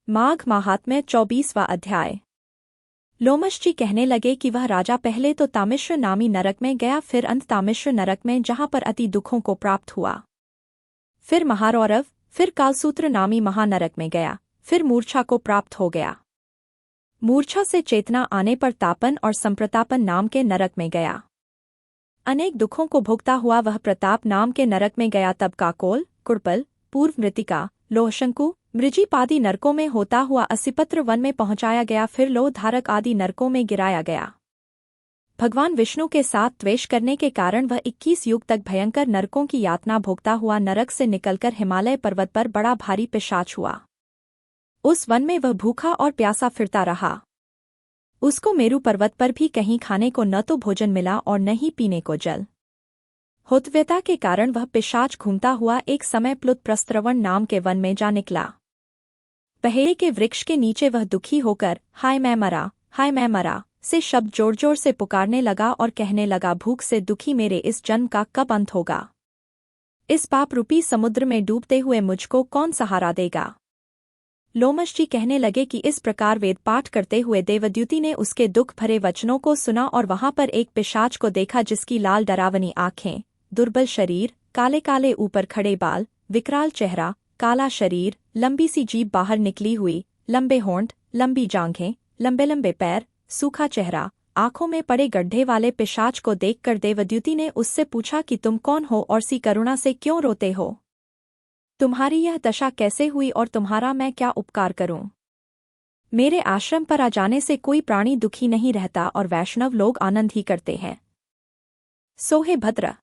माघ महात्म्य 24वां अध्याय। लोमश जी कहने लगे कि वह राजा पहले तो तामिश्र नामी नरक में गया, फिर अंत तामिश्र नरक में जहाँ पर अति दुखों को प्राप्त हुआ, फिर महारौरव, फिर कालसूत्र नामी महानरक में गया, फिर मूर्छा को प्राप्त हो गया। मूर्छा से चेतना आने पर तापन और संप्रतापन नाम के नरक में गया। अनेक दुखों को भोगता हुआ वह प्रताप नाम के नरक में गया। तब काकोल, कुड़पल, पूर्व मृतिका, लोहशंकु, मृजीप आदि नरकों में होता हुआ असिपत्र वन में पहुंचाया गया, फिर लोह धारक आदि नरकों में गिराया गया। भगवान विष्णु के साथ द्वेष करने के कारण वह 21 युग तक भयंकर नरकों की यातना भोगता हुआ नरक से निकलकर हिमालय पर्वत पर बड़ा भारी पिशाच हुआ। उस वन में वह भूखा और प्यासा फिरता रहा। उसको मेरु पर्वत पर भी कहीं खाने को न तो भोजन मिला और न ही पीने को जल। होतव्यता के कारण वह पिशाच घूमता हुआ एक समय प्लुत प्रस्त्रवण नाम के वन में जा निकला। पहेड़े के वृक्ष के नीचे वह दुखी होकर हाय मैं मरा, हाय मैं मरा से शब्द जोर जोर से पुकारने लगा और कहने लगा, भूख से दुखी मेरे इस जन्म का कब अंत होगा? इस पाप रूपी समुद्र में डूबते हुए मुझको कौन सहारा देगा? लोमश जी कहने लगे कि इस प्रकार वेद पाठ करते हुए देवद्युति ने उसके दुख भरे वचनों को सुना और वहां पर एक पिशाच को देखा, जिसकी लाल डरावनी आंखें, दुर्बल शरीर, काले काले ऊपर खड़े बाल, विकराल चेहरा, काला शरीर, लंबी सी जीभ बाहर निकली हुई, लंबे होंठ, लंबी जांघें, लंबे लंबे पैर, सूखा चेहरा, आंखों में पड़े गड्ढे वाले पिशाच को देखकर देवद्युति ने उससे पूछा कि तुम कौन हो और सी करुणा से क्यों रोते हो? तुम्हारी यह दशा कैसे हुई और तुम्हारा मैं क्या उपकार करूं? मेरे आश्रम पर आ जाने से कोई प्राणी दुखी नहीं रहता और वैष्णव लोग आनंद ही करते हैं। सो हे भद्र,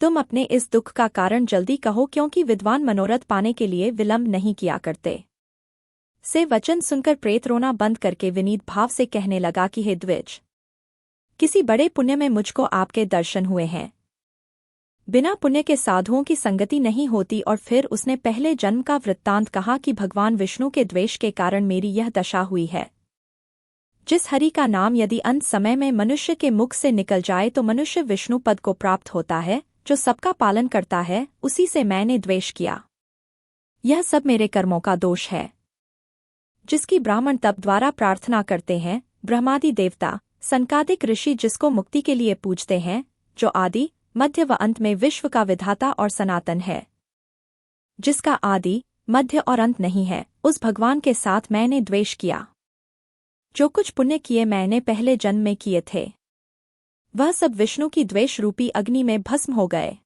तुम अपने इस दुख का कारण जल्दी कहो, क्योंकि विद्वान मनोरथ पाने के लिए विलंब नहीं किया करते। से वचन सुनकर प्रेत रोना बंद करके विनीत भाव से कहने लगा कि हे द्विज, किसी बड़े पुण्य में मुझको आपके दर्शन हुए हैं। बिना पुण्य के साधुओं की संगति नहीं होती। और फिर उसने पहले जन्म का वृत्तांत कहा कि भगवान विष्णु के द्वेष के कारण मेरी यह दशा हुई है। जिस हरि का नाम यदि अंत समय में मनुष्य के मुख से निकल जाए तो मनुष्य विष्णु पद को प्राप्त होता है, जो सबका पालन करता है, उसी से मैंने द्वेष किया। यह सब मेरे कर्मों का दोष है। जिसकी ब्राह्मण तप द्वारा प्रार्थना करते हैं, ब्रह्मादि देवता, सनकादिक ऋषि जिसको मुक्ति के लिए पूजते हैं, जो आदि, मध्य व अंत में विश्व का विधाता और सनातन है, जिसका आदि, मध्य और अंत नहीं है, उस भगवान के साथ मैंने द्वेष किया। जो कुछ पुण्य किए मैंने पहले जन्म में किए थे, वह सब विष्णु की द्वेष रूपी अग्नि में भस्म हो गए।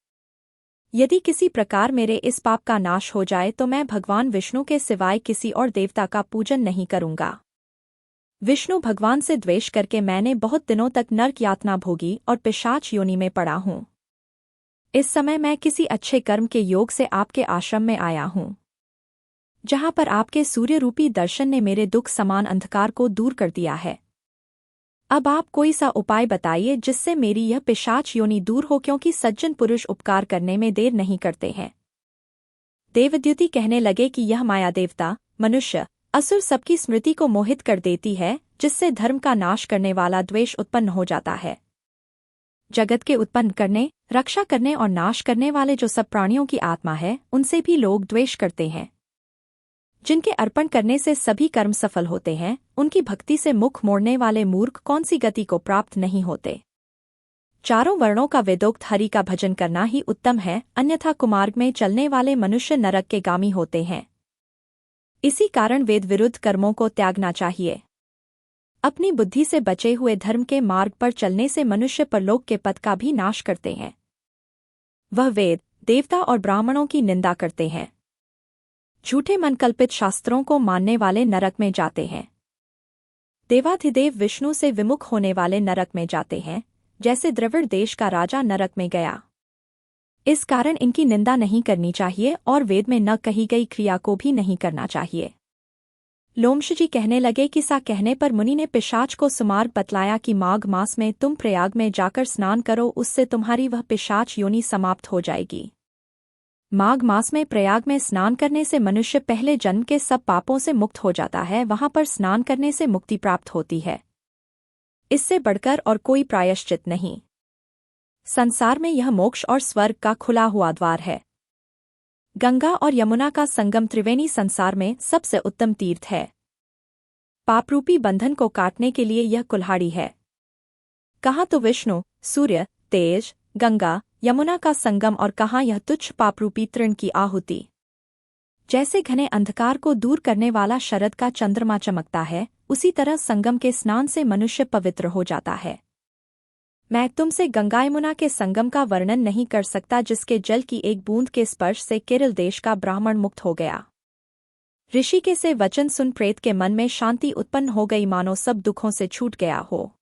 यदि किसी प्रकार मेरे इस पाप का नाश हो जाए तो मैं भगवान विष्णु के सिवाय किसी और देवता का पूजन नहीं करूंगा। विष्णु भगवान से द्वेष करके मैंने बहुत दिनों तक नरक यातना भोगी और पिशाच योनि में पड़ा हूं। इस समय मैं किसी अच्छे कर्म के योग से आपके आश्रम में आया हूं, जहां पर आपके सूर्य रूपी दर्शन ने मेरे दुख समान अंधकार को दूर कर दिया है। अब आप कोई सा उपाय बताइए जिससे मेरी यह पिशाच योनि दूर हो, क्योंकि सज्जन पुरुष उपकार करने में देर नहीं करते हैं। देवद्युति कहने लगे कि यह माया देवता, मनुष्य, असुर सबकी स्मृति को मोहित कर देती है, जिससे धर्म का नाश करने वाला द्वेष उत्पन्न हो जाता है। जगत के उत्पन्न करने, रक्षा करने और नाश करने वाले जो सब प्राणियों की आत्मा है, उनसे भी लोग द्वेष करते हैं। जिनके अर्पण करने से सभी कर्म सफल होते हैं, उनकी भक्ति से मुख मोड़ने वाले मूर्ख कौन सी गति को प्राप्त नहीं होते। चारों वर्णों का वेदोक्त हरि का भजन करना ही उत्तम है, अन्यथा कुमार्ग में चलने वाले मनुष्य नरक के गामी होते हैं। इसी कारण वेद विरुद्ध कर्मों को त्यागना चाहिए। अपनी बुद्धि से बचे हुए धर्म के मार्ग पर चलने से मनुष्य परलोक के पद का भी नाश करते हैं। वह वेद, देवता और ब्राह्मणों की निंदा करते हैं। झूठे मनकल्पित शास्त्रों को मानने वाले नरक में जाते हैं। देवाधिदेव विष्णु से विमुख होने वाले नरक में जाते हैं, जैसे द्रविड़ देश का राजा नरक में गया। इस कारण इनकी निंदा नहीं करनी चाहिए और वेद में न कही गई क्रिया को भी नहीं करना चाहिए। लोमश जी कहने लगे कि सा कहने पर मुनि ने पिशाच को सुमार्ग बतलाया कि माघ मास में तुम प्रयाग में जाकर स्नान करो, उससे तुम्हारी वह पिशाच योनि समाप्त हो जाएगी। माघ मास में प्रयाग में स्नान करने से मनुष्य पहले जन्म के सब पापों से मुक्त हो जाता है। वहां पर स्नान करने से मुक्ति प्राप्त होती है। इससे बढ़कर और कोई प्रायश्चित नहीं। संसार में यह मोक्ष और स्वर्ग का खुला हुआ द्वार है। गंगा और यमुना का संगम त्रिवेणी संसार में सबसे उत्तम तीर्थ है। पापरूपी बंधन को काटने के लिए यह कुल्हाड़ी है। कहाँ तो विष्णु, सूर्य, तेज, गंगा, यमुना का संगम और कहाँ यह तुच्छ पापरूपी तृण की आहुति। जैसे घने अंधकार को दूर करने वाला शरद का चंद्रमा चमकता है, उसी तरह संगम के स्नान से मनुष्य पवित्र हो जाता है। मैं तुमसे गंगा यमुना के संगम का वर्णन नहीं कर सकता, जिसके जल की एक बूंद के स्पर्श से केरल देश का ब्राह्मण मुक्त हो गया। ऋषि के से वचन सुन प्रेत के मन में शांति उत्पन्न हो गई, मानो सब दुखों से छूट गया हो।